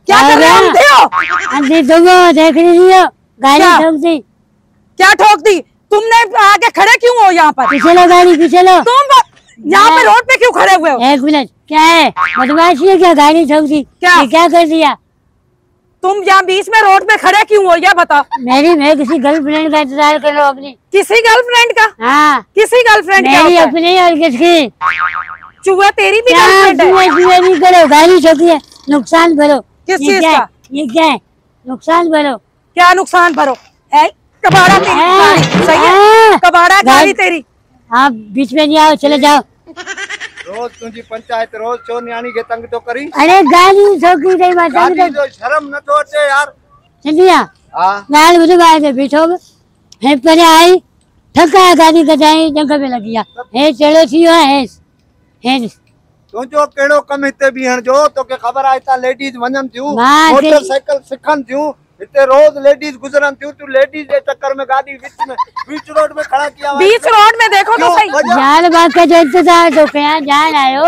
क्या कर रहे हो? अंधी तुम देख रही हो गाड़ी ठोक दी। क्या ठोक दी? तुमने आगे खड़े क्यों हो यहाँ पर? पीछे लो गाड़ी, पीछे लो। तुम यहाँ पे रोड पे क्यों खड़े हुए हो? एक मिनट, क्या है बदमाशी है क्या? गाड़ी ठोक दी, क्या कर दिया? तुम यहाँ बीच में रोड पे खड़े क्यों हो, यह बताओ। मैं किसी गर्लफ्रेंड का इंतजार कर रहा हूँ अपनी। किसी गर्लफ्रेंड का? हाँ, किसी गर्लफ्रेंड का? मेरी अपनी और किसकी? चूहा तेरी भी गर्लफ्रेंड है? चूहे नहीं करो, गाड़ी ठोकी है, नुकसान भरो। किस चीज का? ये क्या है? नुकसान भरो। क्या नुकसान भरो? है कबाड़ा तेरी, सही है, कबाड़ा गाड़ी तेरी। आप बीच में नहीं आओ, चले जाओ। रोज तुझी पंचायत रोज चोर न्याणी के तंग तो करी। अरे गाड़ी ठोकी नहीं माता तो शर्म न तो अचे यार। चलिया गाड़ी मुझे बाहर से पीछो है परे आई थका गाड़ी का जाए जगह पे लगिया है चलो थियो है तो जो केड़ो कम हिते बीहण जो तो के खबर आई ता लेडीज वनन थियो मोटरसाइकिल सिखन थियो इतने रोज लेडीज गुजरन थी, तू लेडीज के चक्कर में गाड़ी बीच रोड में खड़ा किया। बीच रोड में देखो तो सही। जान बात का जो इंतजार तो क्या जान आयो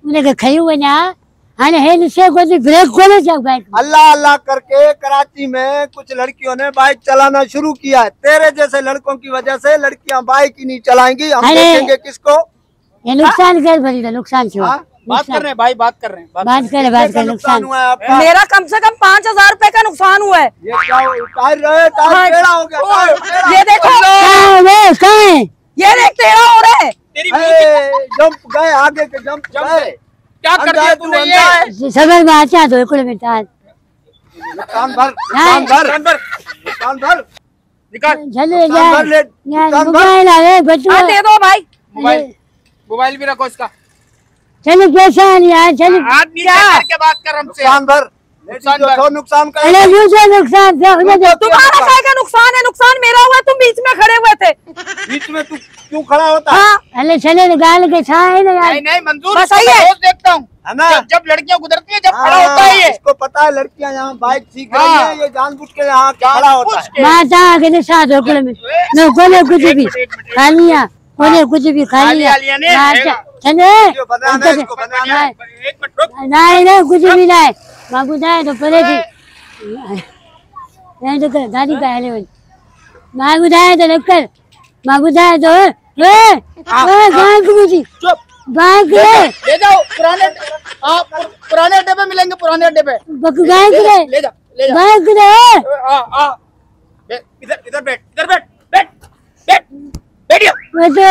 उन्हें के खई बना हाने है निसे को ब्रेक खोले जा बाइक। अल्लाह अल्लाह करके कराची में कुछ लड़कियों ने बाइक चलाना शुरू किया है। तेरे जैसे लड़कों की वजह से लड़कियां बाइक ही नहीं चलाएंगी। हम देखेंगे किसको। ये नुकसान कर फरीदा, नुकसान छो। बात कर रहे हैं भाई, बात कर रहे हैं, बात कर नुकसान हुआ है आपका। मेरा कम से कम 5000 रुपए का नुकसान हुआ है। ये क्या टायर रहे, टायर टेढ़ा हो गया। ये देखो कहाँ है? ये देख टेढ़ा हो रहा है। जंप गए आगे के जंप गए। क्या कर दिया तूने? ये समझ में आता है तो एक बेटा दुकान भर निकाल चले जा मोबाइल आवे बच्चों दे दो भाई। मोबाइल भी रखो इसका। चलो पैसा नहीं यार, चलो आदमी क्या बात कर हमसे। नुकसान कर। अरे नुकसान तुम्हारा काय का नुकसान है? नुकसान मेरा हुआ, तुम बीच में खड़े हुए थे। बीच में तू क्यों खड़ा होता? हाँ। अरे चले गाल के छा है ना यार। नहीं मंजूर, बस सही है। रोज देखता हूँ है ना, जब लड़कियां गुजरती है, जब खड़ा होता है ये। इसको पता है लड़कियां यहाँ बाइक सीख रही हैं, ये जानबूझ के यहाँ खड़ा होता है। माता के साथ होकर में न कोने कुछ भी खा लिया, कोने कुछ भी खा लिया। चले नहीं कुछ भी नहीं बाबू जाए तो पड़े थी नहीं तो गाड़ी का है बाबू जाए तो लेकर बाबू जाए तो ले जाओ पुराने अड्डे पे मिलेंगे, पुराने अड्डे पे ले जाओ। इधर बैठ बैठिए।